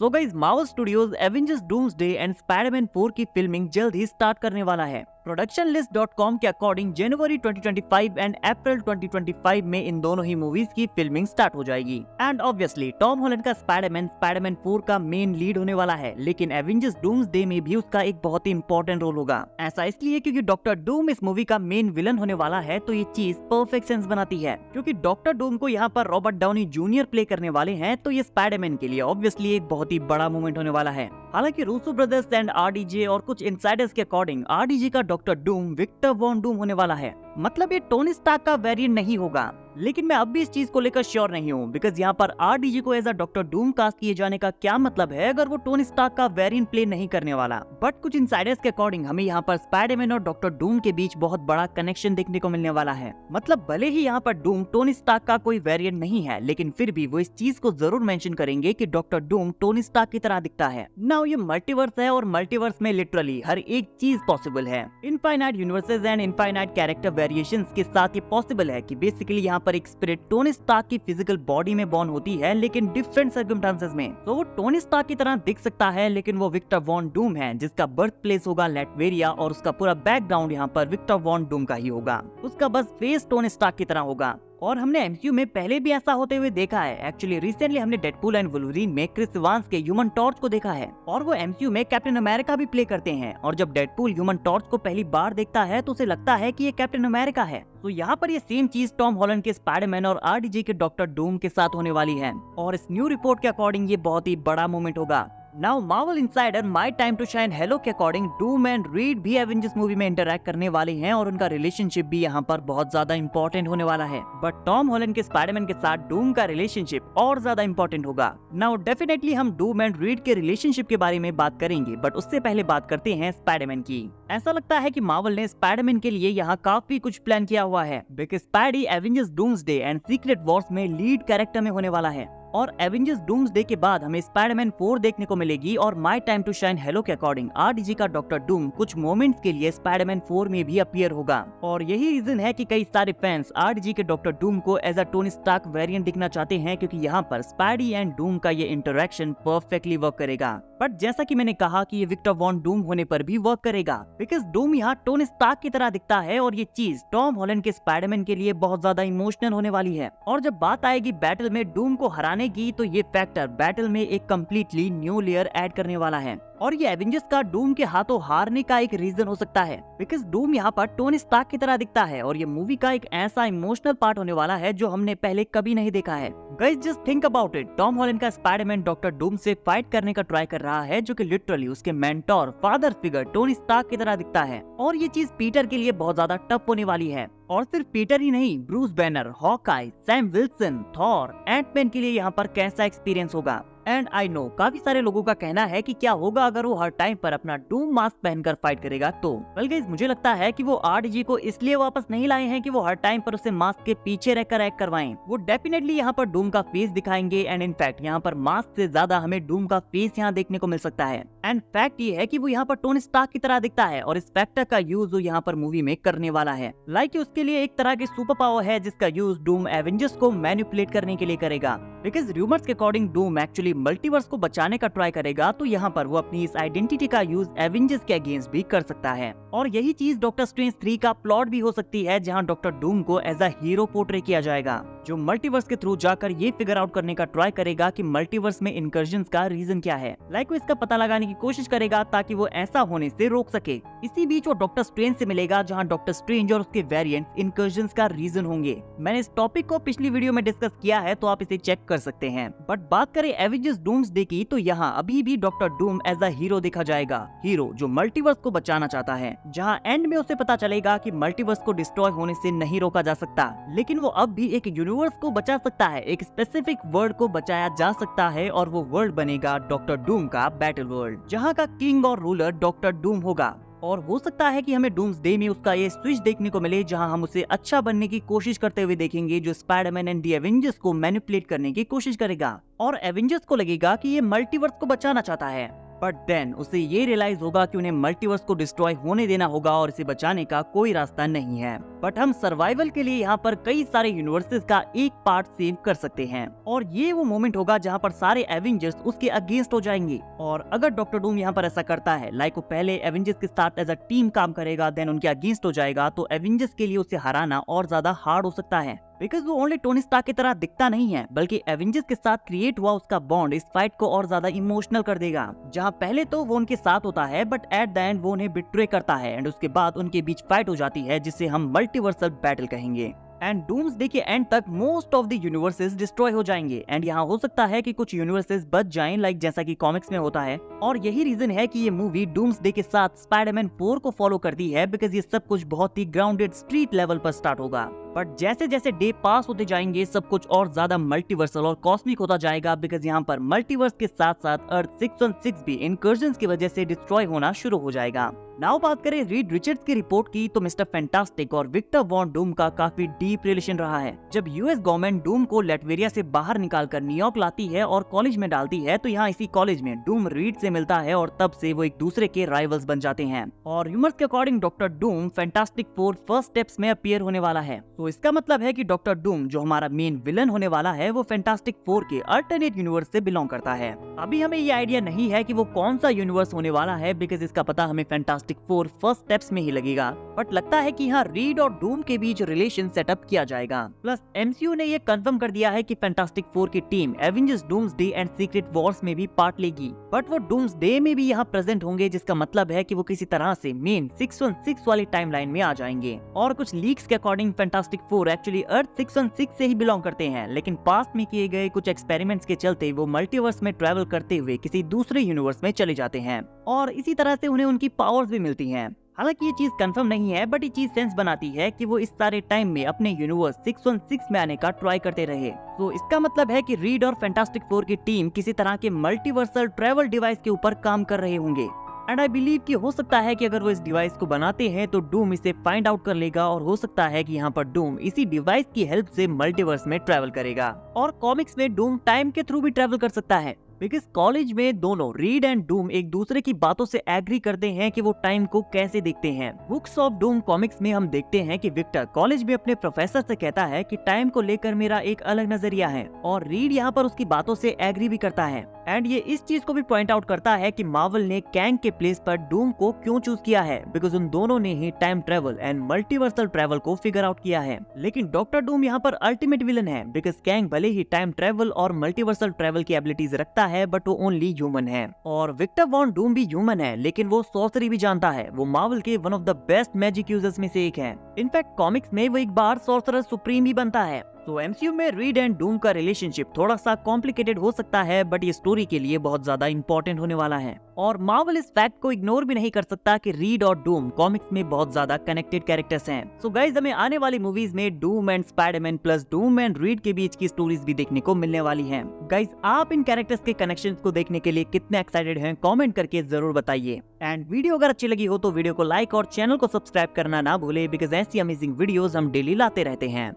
So guys, Marvel studios Avengers doomsday and Spiderman 4 की filming जल्द ही start करने वाला है। प्रोडक्शनलिस्ट.com के अकॉर्डिंग जनवरी 2025 एंड अप्रैल 2025 में इन दोनों ही मूवीज की फिल्मिंग स्टार्ट हो जाएगी। एंड ऑब्वियसली टॉम हॉलैंड का स्पाइडरमैन 4 का मेन लीड होने वाला है, लेकिन एवेंजर्स डूम्सडे में भी उसका एक बहुत ही इंपॉर्टेंट रोल होगा। ऐसा इसलिए क्योंकि डॉक्टर डूम इस मूवी का मेन विलन होने वाला है, तो ये चीज परफेक्ट सेंस बनाती है। क्योंकि डॉक्टर डूम को यहाँ पर रॉबर्ट डाउनी जूनियर प्ले करने वाले हैं, तो ये स्पाइडरमैन के लिए ऑब्वियसली एक बहुत ही बड़ा मोमेंट होने वाला है। हालांकि रूसो ब्रदर्स एंड आरडीजे और कुछ इनसाइडर्स के अकॉर्डिंग आरडीजे का doctor Doom Victor von Doom होने वाला है, मतलब ये टोनी स्टार्क का वेरिएंट नहीं होगा। लेकिन मैं अब भी इस चीज को लेकर श्योर नहीं हूँ, बिकॉज यहाँ पर आरडीजे को as a doctor Doom cast किए जाने का क्या मतलब है अगर वो टोनी स्टार्क का वेरिएंट प्ले नहीं करने वाला। बट कुछ इनसाइडर्स के अकॉर्डिंग हमें यहाँ पर स्पाइडरमैन और डॉक्टर डूम के बीच बहुत बड़ा कनेक्शन देखने को मिलने वाला है। मतलब भले ही यहाँ पर डूम टोनी स्टार्क का कोई वेरिएंट नहीं है, लेकिन फिर भी वो इस चीज को जरूर मेंशन करेंगे कि डॉक्टर डूम टोनी स्टार्क की तरह दिखता है। नाउ ये मल्टीवर्स है और मल्टीवर्स में लिटरली हर एक चीज पॉसिबल है। Infinite universes and infinite character variations के साथ ये पॉसिबल है कि बेसिकली यहाँ पर एक स्पिरिट टोनी स्टार्क की फिजिकल बॉडी में बॉर्न होती है, लेकिन डिफरेंट सर्कमस्टांसेस में। तो वो टोनी स्टार्क की तरह दिख सकता है, लेकिन वो विक्टर वॉन डूम है जिसका बर्थ प्लेस होगा लैटवेरिया और उसका पूरा बैकग्राउंड यहाँ पर विक्टर वॉन डूम का ही होगा। उसका बस फेस टोनी स्टार्क की तरह होगा। और हमने एमसीयू में पहले भी ऐसा होते हुए देखा है। एक्चुअली रिसेंटली हमने डेडपूल एंड वुल्वरीन में क्रिस इवांस के ह्यूमन टॉर्च को देखा है, और वो एमसीयू में कैप्टन अमेरिका भी प्ले करते हैं। और जब डेडपूल ह्यूमन टॉर्च को पहली बार देखता है तो उसे लगता है कि ये कैप्टन अमेरिका है। तो यहाँ पर ये सेम चीज टॉम हॉलैंड के स्पाइडरमैन और आरडीजे के डॉक्टर डूम के साथ होने वाली है। और इस न्यू रिपोर्ट के अकॉर्डिंग ये बहुत ही बड़ा मोमेंट होगा। Now Marvel insider my time to shine hello के अकॉर्डिंग डूम एंड रीड भी एवेंजर्स मूवी में इंटरैक्ट करने वाले हैं, और उनका रिलेशनशिप भी यहाँ पर बहुत ज्यादा इंपॉर्टेंट होने वाला है। बट टॉम हॉलैंड के स्पाइडरमैन के साथ डूम का रिलेशनशिप और ज्यादा इंपॉर्टेंट होगा। नाउ डेफिनेटली हम डूम एंड रीड के रिलेशनशिप के बारे में बात करेंगे, बट उससे पहले बात करते हैं स्पाइडरमैन की। ऐसा लगता है कि मार्वल ने स्पाइडरमैन के लिए यहाँ काफी कुछ प्लान किया हुआ है, because spidey Avengers doomsday and secret Wars में लीड कैरेक्टर में होने वाला है। और एवेंजर्स डूम्सडे के बाद हमें स्पाइडरमैन 4 देखने को मिलेगी। और my time to shine hello के अकॉर्डिंग आरडीजी का डॉक्टर डूम कुछ मोमेंट्स के लिए स्पाइडरमैन 4 में भी अपीयर होगा। और यही रीजन है कि कई सारे फैंस आरडीजी के डॉक्टर डूम को as a Tony Stark variant दिखना चाहते हैं, क्योंकि यहाँ पर स्पाइडी एंड डूम का ये इंटरेक्शन परफेक्टली वर्क करेगा। बट जैसा कि मैंने कहा कि ये विक्टर वॉन डूम होने पर भी वर्क करेगा, बिकॉज डूम यहाँ टोनी स्टार्क की तरह दिखता है, और ये चीज टॉम हॉलैंड के स्पाइडरमैन के लिए बहुत ज्यादा इमोशनल होने वाली है। और जब बात आएगी बैटल में डूम को हराने की, तो ये फैक्टर बैटल में एक कम्प्लीटली न्यू लेयर ऐड करने वाला है। और ये एवेंजर्स का डूम के हाथों हारने का एक रीजन हो सकता है, बिकॉज डूम यहाँ पर टोनी स्टार्क की तरह दिखता है, और ये मूवी का एक ऐसा इमोशनल पार्ट होने वाला है जो हमने पहले कभी नहीं देखा है। Guys just think about it, Tom Holland का स्पाइडरमैन डॉक्टर डूम से फाइट करने का ट्राई कर रहा है, जो कि लिटरली उसके mentor father figure Tony Stark की तरह दिखता है। और ये चीज पीटर के लिए बहुत ज्यादा टफ होने वाली है। और सिर्फ पीटर ही नहीं, Bruce Banner, Hawkeye, Sam Wilson, Thor, Ant Man के लिए यहाँ पर कैसा एक्सपीरियंस होगा। एंड आई नो काफी सारे लोगों का कहना है कि क्या होगा अगर वो हर टाइम पर अपना डूम मास्क पहनकर फाइट करेगा। तो वेल गाइस, मुझे लगता है कि वो आरडीजी को इसलिए वापस नहीं लाए हैं कि वो हर टाइम पर उसे मास्क के पीछे रहकर एक्ट करवाएं। वो डेफिनेटली यहाँ पर डूम का फेस दिखाएंगे, एंड इनफैक्ट यहाँ पर मास्क से ज्यादा हमें डूम का फेस यहाँ देखने को मिल सकता है। एंड फैक्ट ये है कि वो यहाँ पर टोनी स्टार्क की तरह दिखता है, और इस फैक्टर का यूज वो यहाँ पर मूवी में करने वाला है। लाइक उसके लिए एक तरह की सुपर पावर है जिसका यूज डूम एवेंजर्स को मैनिपुलेट करने के लिए करेगा। बिकॉज रूमर्स के अकॉर्डिंग डूम एक्चुअली मल्टीवर्स को बचाने का ट्राई करेगा, तो यहाँ पर वो अपनी इस आइडेंटिटी का यूज एवेंजर्स के अगेंस्ट भी कर सकता है। और यही चीज डॉक्टर स्ट्रेंज 3 का प्लॉट भी हो सकती है, जहाँ डॉक्टर डूम को एज अ हीरो पोर्ट्रे किया जाएगा, जो मल्टीवर्स के थ्रू जाकर ये फिगर आउट करने का ट्राई करेगा कि मल्टीवर्स में इनकर्जन का रीजन क्या है। लाइक वो इसका पता लगाने की कोशिश करेगा ताकि वो ऐसा होने से रोक सके। इसी बीच वो डॉक्टर स्ट्रेंज से मिलेगा, जहाँ डॉक्टर स्ट्रेंज और उसके वेरिएंट इनकर्जन का रीजन होंगे। मैंने इस टॉपिक को पिछली वीडियो में डिस्कस किया है, तो आप इसे चेक कर सकते हैं। बट बात करें एवेंजर्स डूम्सडे की, तो यहाँ अभी भी doctor Doom as a hero देखा जाएगा। हीरो जो मल्टीवर्स को बचाना चाहता है, जहाँ एंड में उसे पता चलेगा कि मल्टीवर्स को डिस्ट्रॉय होने से नहीं रोका जा सकता, लेकिन वो अब भी एक यूनिवर्स को बचा सकता है, एक स्पेसिफिक वर्ल्ड को बचाया जा सकता है, और वो वर्ल्ड बनेगा डॉक्टर डूम का बैटल वर्ल्ड, जहाँ का किंग और रूलर डॉक्टर डूम होगा। और हो सकता है कि हमें डूम्सडे में उसका ये स्विच देखने को मिले, जहां हम उसे अच्छा बनने की कोशिश करते हुए देखेंगे, जो स्पाइडरमैन एंड दी एवेंजर्स को मैनिपुलेट करने की कोशिश करेगा। और एवेंजर्स को लगेगा कि ये मल्टीवर्स को बचाना चाहता है, बट देन उसे ये रियलाइज होगा कि उन्हें मल्टीवर्स को डिस्ट्रॉय होने देना होगा और इसे बचाने का कोई रास्ता नहीं है। बट हम सर्वाइवल के लिए यहाँ पर कई सारे यूनिवर्सेस का एक पार्ट सेव कर सकते हैं और ये वो मोमेंट होगा जहाँ पर सारे एवेंजर्स उसके अगेंस्ट हो जाएंगे। और अगर डॉक्टर डूम यहाँ पर ऐसा करता है, लाइक वो पहले एवेंजर्स के साथ एज अ टीम काम करेगा, देन उनके अगेंस्ट हो जाएगा, तो एवेंजर्स के लिए उसे हराना और ज्यादा हार्ड हो सकता है। बिकॉज वो ओनली टोनी स्टार्क की तरह दिखता नहीं है, बल्कि एवेंजर्स के साथ क्रिएट हुआ उसका बॉन्ड इस फाइट को और ज्यादा इमोशनल कर देगा। जहां पहले तो वो उनके साथ होता है, बट एट द एंड वो उन्हें बिट्रे करता है एंड उसके बाद उनके बीच फाइट हो जाती है, जिसे हम मल्टीवर्सल बैटल कहेंगे। एंड डूम्सडे के एंड तक most of the universes destroy हो जाएंगे एंड यहाँ हो सकता है कि कुछ यूनिवर्सेस बच जाएं, लाइक जैसा कि कॉमिक्स में होता है। और यही रीजन है कि ये मूवी डूम्सडे के साथ स्पाइडरमैन 4 को फॉलो करती है, बिकॉज ये सब कुछ बहुत ही ग्राउंडेड स्ट्रीट लेवल पर स्टार्ट होगा। बट जैसे जैसे डे पास होते जाएंगे सब कुछ और ज्यादा मल्टीवर्सल और कॉस्मिक होता जाएगा, बिकॉज यहाँ पर मल्टीवर्स के साथ साथ अर्थ 616 भी इनकर्जन्स की वजह से डिस्ट्रॉय होना शुरू हो जाएगा। नाउ बात करें रीड रिचर्ड्स की रिपोर्ट की, तो मिस्टर फैंटास्टिक और विक्टर वॉन डूम का काफी डीप रिलेशन रहा है। जब यूएस गवर्नमेंट डूम को लेटवेरिया से बाहर निकालकर न्यूयॉर्क लाती है और कॉलेज में डालती है, तो यहाँ इसी कॉलेज में डूम रीड से मिलता है और तब से वो एक दूसरे के राइवल्स बन जाते हैं। और र्यूमर्स के according doctor Doom fantastic 4 first steps में अपीयर होने वाला है। तो इसका मतलब है कि डॉक्टर डूम जो हमारा मेन विलन होने वाला है, वो फैंटास्टिक 4 के अल्टरनेट यूनिवर्स से बिलोंग करता है। अभी हमें ये आइडिया नहीं है कि वो कौन सा यूनिवर्स होने वाला है, बिकॉज इसका पता हमें फैंटास्टिक 4 फर्स्ट स्टेप्स में ही लगेगा। बट लगता है कि यहाँ रीड और डूम के बीच रिलेशन सेटअप किया जाएगा। प्लस एमसीयू ने ये कंफर्म कर दिया है कि फैंटास्टिक 4 की team Avengers doomsday and secret Wars में भी पार्ट लेगी, बट वो डूम्सडे में भी यहाँ प्रेजेंट होंगे, जिसका मतलब है कि वो किसी तरह से मेन 616 वाली टाइमलाइन में आ जाएंगे। और कुछ लीक्स के अकॉर्डिंग फैंटास्टिक 4 एक्चुअली अर्थ 616 से ही बिलोंग करते हैं, लेकिन पास्ट में किए गए कुछ एक्सपेरिमेंट्स के चलते वो मल्टीवर्स में ट्रैवल करते हुए किसी दूसरे यूनिवर्स में चले जाते हैं और इसी तरह से उन्हें उनकी पावर्स भी मिलती हैं। हालांकि ये चीज कंफर्म नहीं है, बट ये चीज सेंस बनाती है कि वो इस सारे टाइम में अपने यूनिवर्स 616 में आने का ट्राई करते रहे। तो इसका मतलब है कि रीड और फैंटास्टिक 4 की टीम किसी तरह के मल्टीवर्सल ट्रैवल डिवाइस के ऊपर काम कर रहे होंगे। एंड आई बिलीव कि हो सकता है कि अगर वो इस डिवाइस को बनाते हैं तो डूम इसे फाइंड आउट कर लेगा और हो सकता है कि यहाँ पर डूम इसी डिवाइस की हेल्प से मल्टीवर्स में ट्रैवल करेगा। और कॉमिक्स में डूम टाइम के थ्रू भी ट्रैवल कर सकता है, बिकॉज कॉलेज में दोनों रीड एंड डूम एक दूसरे की बातों से एग्री करते हैं कि वो टाइम को कैसे देखते हैं। बुक्स ऑफ डूम कॉमिक्स में हम देखते हैं कि विक्टर कॉलेज में अपने प्रोफेसर से कहता है कि टाइम को लेकर मेरा एक अलग नजरिया है, और रीड यहाँ पर उसकी बातों से एग्री भी करता है। एंड ये इस चीज को भी पॉइंट आउट करता है कि मार्वल ने कैंग के प्लेस पर डूम को क्यों चूज किया है, बिकॉज उन दोनों ने ही time travel and multiversal travel को फिगर आउट किया है। लेकिन डॉक्टर डूम यहाँ पर अल्टीमेट विलन है, बिकॉज कैंग भले ही टाइम ट्रेवल और मल्टीवर्सल ट्रेवल की एबिलिटीज रखता है, बट वो ओनली ह्यूमन है। और विक्टर वॉन डूम भी ह्यूमन है, लेकिन वो सॉर्सरी भी जानता है। वो मार्वल के one of the best magic users में से एक है। इनफैक्ट कॉमिक्स में वो एक बार सॉर्सरर सुप्रीम भी बनता है। तो एमसीयू में रीड एंड डूम का रिलेशनशिप थोड़ा सा कॉम्प्लिकेटेड हो सकता है, बट ये स्टोरी के लिए बहुत ज्यादा इंपॉर्टेंट होने वाला है। और मार्वल इस फैक्ट को इग्नोर भी नहीं कर सकता कि रीड और डूम कॉमिक्स में बहुत ज्यादा कनेक्टेड कैरेक्टर्स हैं। सो गाइस, हमें आने वाली मूवीज में Doom and Spiderman plus Doom and read के बीच की स्टोरीज भी देखने को मिलने वाली हैं। गाइस, आप इन कैरेक्टर्स के कनेक्शंस को देखने के लिए कितने एक्साइटेड हैं, कमेंट करके जरूर बताइए। एंड वीडियो अगर अच्छी लगी हो तो वीडियो को लाइक और चैनल को सब्सक्राइब करना ना भूले, बिकॉज ऐसी अमेजिंग वीडियोस हम डेली लाते रहते हैं।